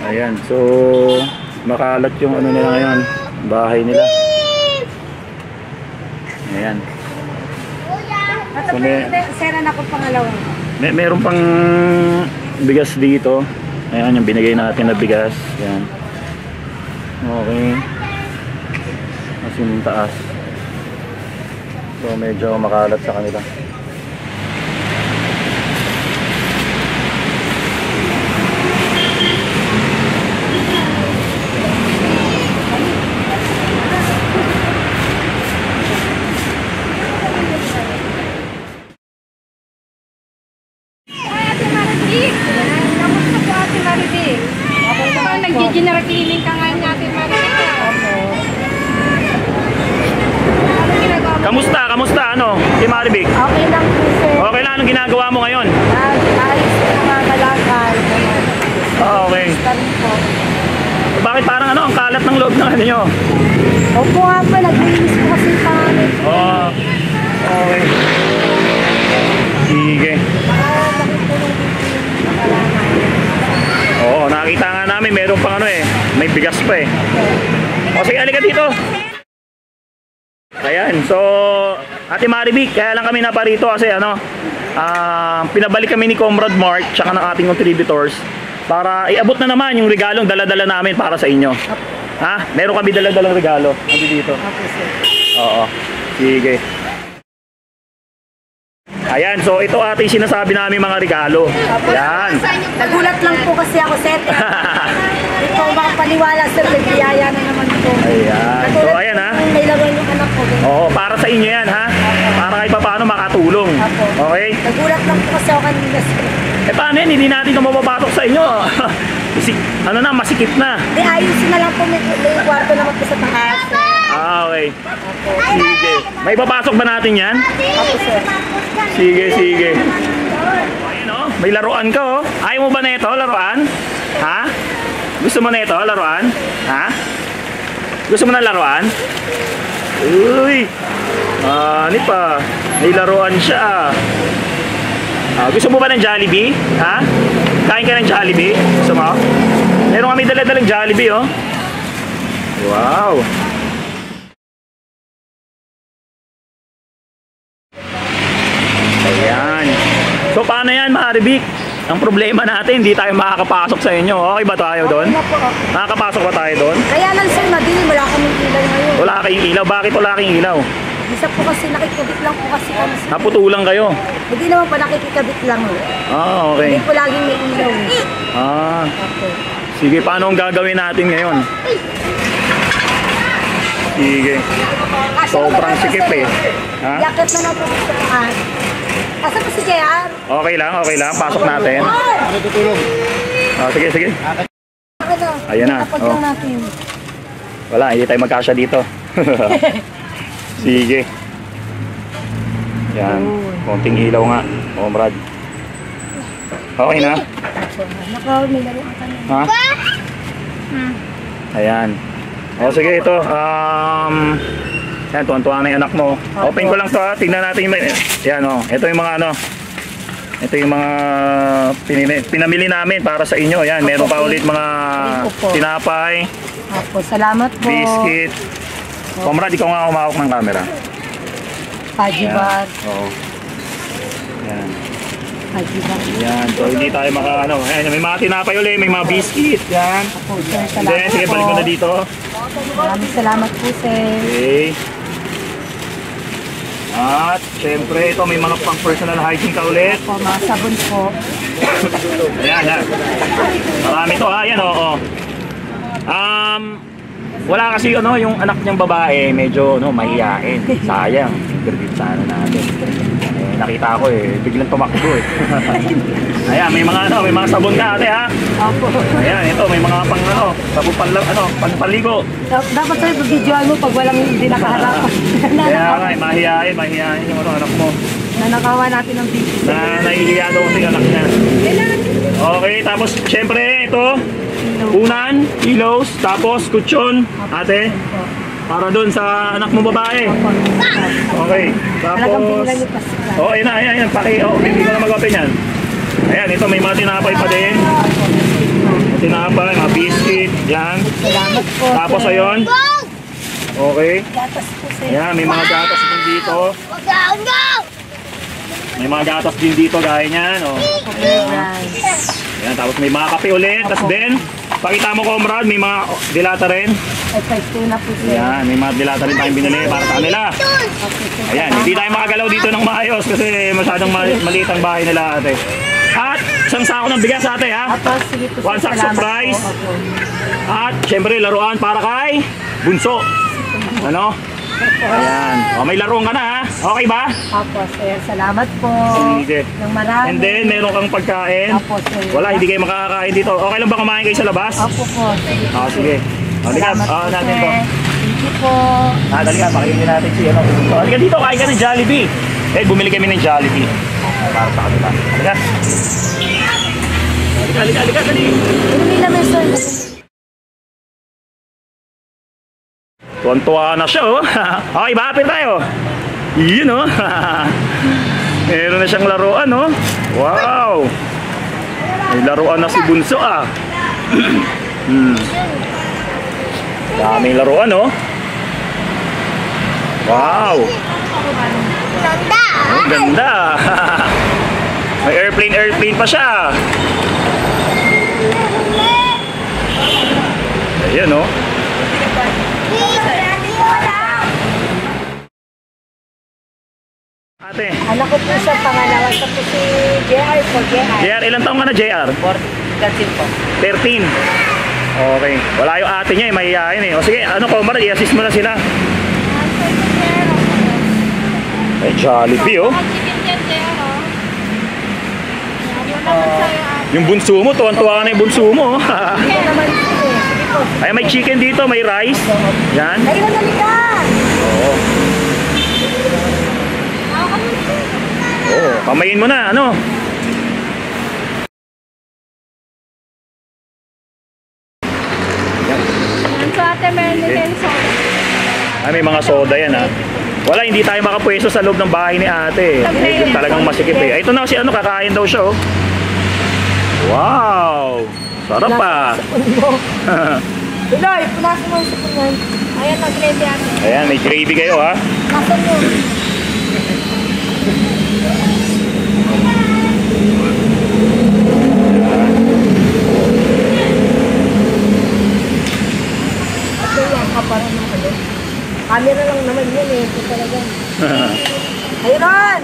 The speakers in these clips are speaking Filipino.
Ayan, so makalat yung ano nila ngayon, bahay nila. Ayan. So, Seran ako pangalawa. Meron pang bigas dito. Ayan, yung binigay natin na bigas. Ayan. Okay. As yung taas. So medyo makalat sa kanila. Nag-generate ka nga natin, Marika. Kamusta? Kamusta? Ano? Si Maribik? Okay lang po, sir. Okay lang. Anong ginagawa mo ngayon? Ayos na mga malakal. Okay. Bakit parang ano? Ang kalat ng loob ng ano nyo? Opo nga po. Nag-inis po kasi yung pangalit. Oh. Okay. Sige. Oo, nakita nga namin. Meron pang ano eh. May bigas pa eh. O sige, halika dito. Ayan, so Ate Maribik, kaya lang kami naparito kasi ano, pinabalik kami ni Comrade Mark tsaka ng ating contributors para iabot na naman yung regalong dala-dala namin para sa inyo. Ha? Meron kami dala-dalang regalo. Andi dito. Oo. Sige. Ayan, so ito ating sinasabi namin mga regalo. Ayan. Nagulat lang po kasi ako, sir. Ito baka paniwala, sir. Nagbiyaya na naman po. Ayan. So ayan ha. May lawan yung anak ko. Oo, para sa inyo yan ha. Para kahit pa paano makatulong. Okay? Nagulat lang po kasi ako kanina, sir. Eh paano yan? Hindi natin ito mapapatok sa inyo. Ano na, masikip na. Di ayusin na lang po. May kwarto naman po sa taas. Okay. Sige. May papasok ba natin yan? Opo, sir. Sige, sige. Ayan o, may laruan ka o. Ayaw mo ba na ito, laruan? Ha? Gusto mo na ito, laruan? Ha? Gusto mo na laruan? Uy! Ano pa? May laruan siya. Gusto mo ba ng Jollibee? Ha? Kain ka ng Jollibee? Gusto mo? Meron kami dala-dalang Jollibee oh. Wow! Ayan. So paano yan, Maribik? Ang problema natin, hindi tayo makakapasok sa inyo. Okay ba tayo doon? Nakakapasok ba tayo doon? Kaya lang, sir, madilim. Wala kaming ilaw ngayon. Wala kayong ilaw? Bakit wala kayong ilaw? Isa po kasi nakikabit lang po kasi kami. Naputulang kayo? Hindi naman po nakikikabit lang. Okay. Hindi po laging may ilaw. Okay. Sige, paano ang gagawin natin ngayon? Sige. Sobrang sikip eh. Ha? Yakit na lang po sa taas. Asa po si JR? Okay lang, okay lang. Pasok natin. Sige, sige. Ayan na. Kapag lang natin. Wala, hindi tayo magkasya dito. Sige. Yan. Konting ilaw nga. Comrade. Okay na? May laruan kami. Ha? Ayan. O sige, ito. Yan, tuwan-tuwa na yung anak mo. Open ko lang to ha. Tingnan natin yung... Yan o. Ito yung mga ano. Ito yung mga pinamili namin para sa inyo. Yan, meron pa ulit mga tinapay. Opo, salamat po. Biscuit. Comrade, ikaw nga humawak ng camera. Pajibar. Oo. Yan. Pajibar. Yan. So, hindi tayo maka ano. Ayan, may mga tinapay ulit. May mga biscuit. Yan. Opo, sir, salamat Sige, balik mo na dito. Maraming salamat po, sir. Okay. At, syempre, ito may mga pang personal hygiene ka ulit. Opo, mga sabon po. Ayan, yan. Marami to ha. Ayan, oo. Wala kasi ano, yung anak niyang babae, medyo ano, mahihain. Sayang, interview sana natin. Nakita ko eh, biglang tumakbo eh. Ayan, may mga ano, may mga sabon ka ate ha. Opo. Ayan, ito may mga pang ano, sabon panpaligo. Dapat sa'yo, videoan mo pag walang hindi nakaharapan. Kaya nga, mahihain yung ano, anak mo. Nanakawa natin ang video. Na nahihiya daw kasi anak niya. Okay, tapos syempre ito, unan, pillows, tapos kutsyon, ate. Para doon sa anak mo babae. Okay. Tapos oh, ayan na, ayan. Hindi ko na mag-open yan. Ayan, ito may mga tinapay pa din. tinapay, mga biscuit, yan. Salamat po. Tapos sir. ayun. Okay. Gatas po sir. Ayan, may mga gatas din dito. May mga gatas din dito, gaya niyan. Oh. Rice. Ayan, tapos may mga kape ulit. Tapos din, pakita mo, comrade, may mga dilata rin. Ay, 5 na po sir. Ayan, may mga dilata rin tayong binili para sa kanila. Okay, sir. Ayan, hindi tayo makagalaw dito ng maayos kasi masyadong maliit ang bahay nila ate. At isang sako ng bigas ate ha. Tapos, sige po sir. One sack of Salamat rice. po. Opo. At syempre laruan para kay Bunso. Ano? Ayan. O, may laruan ka na ha. Okay ba? Opo sir. Salamat po. Sige. Ng marami. And then meron kang pagkain. Opo sir. Wala, hindi kayo makakakain dito. Okay lang ba kumain kayo sa labas? Opo po. Sige po. Sige. O, halika. Salamat O, po natin sir. to. Thank you po. Halika, pakinggan natin si ano. So, halika dito, kain ka ng Jollibee. Eh, bumili kami ng Jollibee. Para sa kanila. Halika. Halika, dali. Inumin namin sir. Tuwan-tuwa na siya, oh. Okay, bakit tayo? Yun, oh. Meron na siyang laruan, oh. Wow. May laruan na si Bunso, ah. Daming laruan, oh. Wow. Ang ganda. May airplane pa siya. Ayan, oh. Ate, Anak ko po siya pangalawa. Siya po si JR po. JR. JR, ilang taong ka na, JR? 13 po. 13. Okay. Wala yung ate niya, mahihayin eh. O sige, ano ko, Mara, i-assist mo na sila. Ay, Jollibee, oh. Yung bunso mo, tuwan-tuwa na yung bunso mo. Ito naman po eh. Sige po. Ay, may chicken dito, may rice. Yan. Ay, madali ka! Oo. Oo, kamayin mo na, ano? Ay, may mga soda yan, ha? Wala, hindi tayo makapwesto sa loob ng bahay ni ate. Eh, talagang masikip eh. Ito na si ano, kakain daw siya, oh. Wow! Sarap pa. Iloy, punasan mo yung sapon yan. Ayan, mag-gravy ate. Ayan, may gravy kayo, ha? Nasaan mo? Ate, yan ka parang ng ano. Camera lang naman yun eh. Ito talaga. Ayun!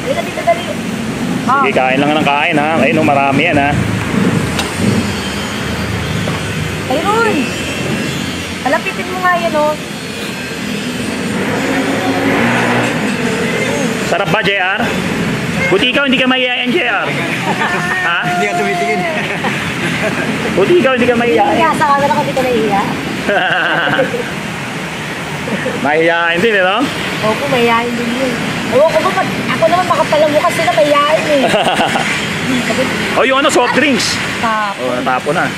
Ayun, dito dali. Sige, kain lang ng kain, ha? Ayun, oh, marami yan, ha? Ayun! Palapitin mo nga yan, oh. Sarap ba, JR? Buti ikaw, hindi ka mahihayin, JR. Ha? Hindi ka tumitingin. Buti ikaw, hindi ka mahihayin. Iya, sa camera ko dito na iya. Mahihayin din, no? Opo, mayayain din yun. Ewan ko ba, ako naman makapalamukas sila mayayain eh. O, yung ano, soft drinks. Tapos, O, natapo na.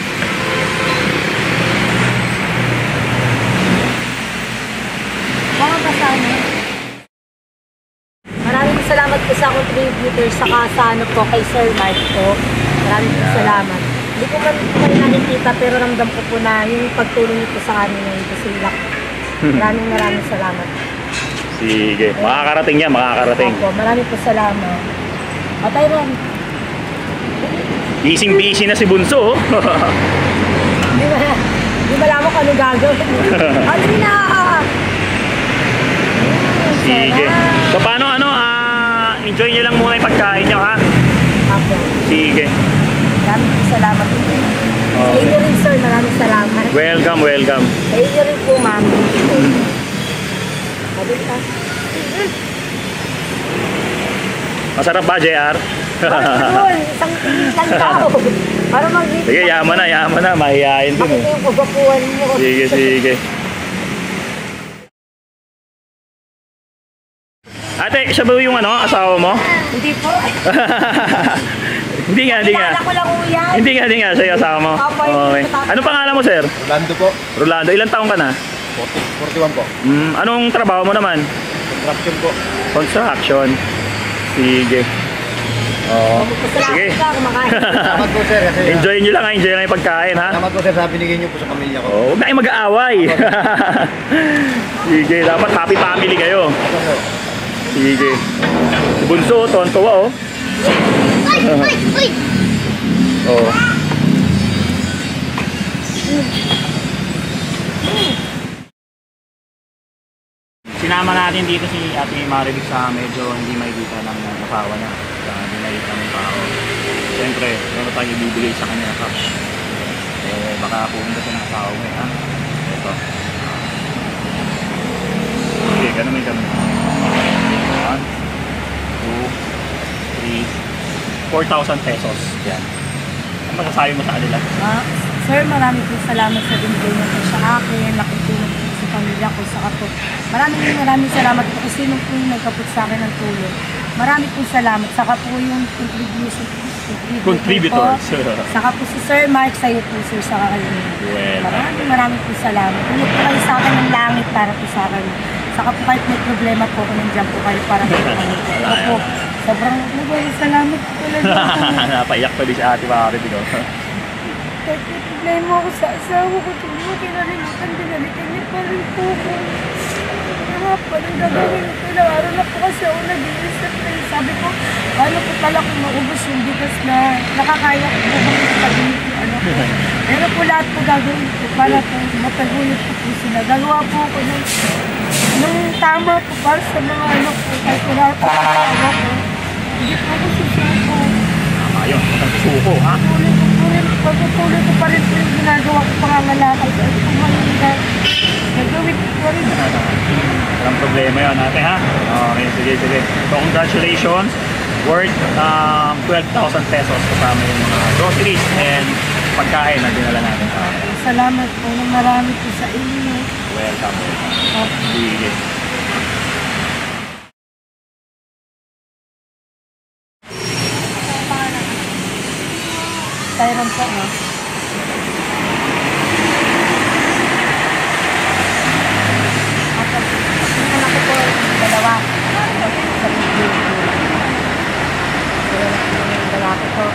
mga kasama. Maraming salamat po sa contributor saka sa ano po kay Sir Mark po. Maraming po salamat. Hindi ko man po kayo nakikita pero ramdam ko po na yung pagtulong niyo po sa amin ngayon kasi ilak. Maraming salamat. Sige, makakarating yan, makakarating. Opo, maraming po salamat. Patay ron. Busy na si Bunso, oh. Hindi malaman kung ano gagawin. Ano na? Sige. So, paano, enjoy nyo lang muna yung pagkain nyo, ha? Apo. Sige. Maraming po salamat po. Sa Okay. inyo rin sir, maraming salamat. Welcome, welcome. Sa inyo rin po ma'am. Mabit ka. Masarap ba, JR? Yun, isang tao. Para mag-meet. Sige, yaman na. Mahihayin din, Makita eh. yung kagwapuan mo. Sige. Ate, siya ba yung ano, asawa mo? Hindi po. Hindi nga. Kilala ko lang po yan. Hindi nga, siya yung asawa mo. Okay. Ano pangalan mo, sir? Rolando po. Rolando, ilang taong ka na? 41 po. Anong trabaho mo naman? Construction po. Construction. Sige. Oo. Salamat Sige. ka, kumakain. Salamat po sir kasi Enjoy nyo lang, enjoy lang yung pagkain ha. salamat po sir sa binigay niyo po sa pamilya ko. Oh, huwag na kayong mag-aaway. Sige, dapat happy family kayo. Ito sir. Sige. Si Bunso, tuwan-tuwa oh. Oh. Sinama natin dito si Ate Maribig sa medyo hindi makikita ng asawa niya. Sa hindi makikita ng tao. Siyempre, meron tayong ibibigay sa kanya cash. Eh, baka pumunta siya ng asawa mo ha. Ito. Okay, ganun may ganun. 1, 2, 3, 4,000 pesos. Yan. Ano masasabi mo sa kanila? Sir, maraming po salamat sa binigay niyo po sa akin. Nakitulong po sa pamilya ko. Saka po, maraming salamat po kasi nung po yung nagkapot sa akin ng tulong. Maraming po salamat. Saka po yung Contributors. Saka po si Sir Mark, sa'yo po sir, saka kayo. Well, Maraming po salamat. Umot po kayo sa akin ng langit para po sa akin. Saka po kahit may problema po ako, nandiyan po kayo para po kami. Ako po, sobrang salamat po talaga. Napaiyak pa din si Ate Maribig. Kahit may problema ako sa asawa ko, tuloy kinalimutan, binalikan niya pa rin po ko. Kaya parang gagawin ko na araw na po kasi ako nag-iisip na sabi ko, paano po pala kung maubos yung bigas na nakakaya ko po kung pag-init yung ano ko. Pero po lahat po gagawin ko para po mataguyod ko po sila. Gagawa po ako ng tama po para sa mga ano po, kahit wala po sa asawa ko. Hindi po ako susuko. Ayun, suko ha? Pagputuloy ko pa rin po yung ginagawa ko pangangalakal. Kahit po malindag, gagawin ko pa rin. Walang problema yun ate ha? Okay, sige. So congratulations. Worth 12,000 pesos kasama yung mga groceries and pagkain na dinala natin sa atin. Salamat po na marami po sa inyo. Welcome. Sige. Tyron po, ha? Yung anak ko po, dalawa. Sa video. Yung lalaki po.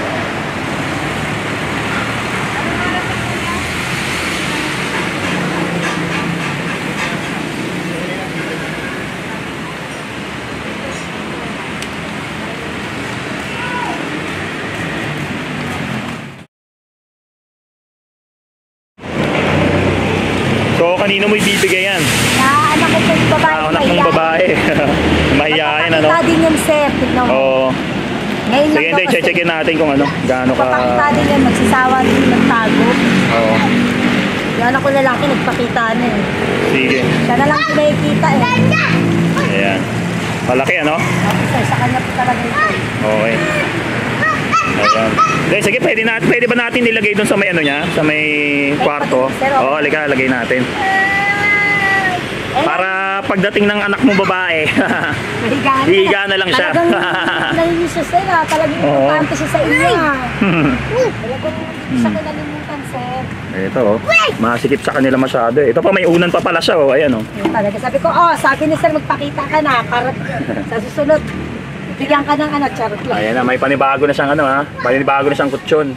So kanino mo ibibigay yan? Na anak ko po yung babae. Anak mong babae. Mahihain ano? Papakita din yan, sir. Tignan mo. Oo. Ngayon Sige, hindi, daw kasi- checkin natin kung ano, gaano ka. Papakita din yan, magsisawa din magtago. Oo. Yung anak ko lalaki, nagpakita na eh. Sige. Siya na lang yung nakikita eh. Ayan. Malaki ano? Tapos sir, sa kanya po talaga ito. Okay. Ayan. Then, sige, pwede ba natin nilagay doon sa may ano niya? Sa may kwarto? Oo, halika, lagay natin. Para pagdating ng anak mo babae, hihiga na lang siya. Talagang nalinis siya sir ah. Talagang Oo. importante siya sa inyo ah. Talagang siya kinalimutan sir. Ito oh, masikip sa kanila masyado eh. Ito pa may unan pa pala siya oh, ayan oh. Yung talaga sabi ko, sabi ni sir magpakita ka na para sa susunod bigyan ka ng ano, charot lang. Ayan na, may panibago na siyang ano ha, panibago na siyang kutsyon.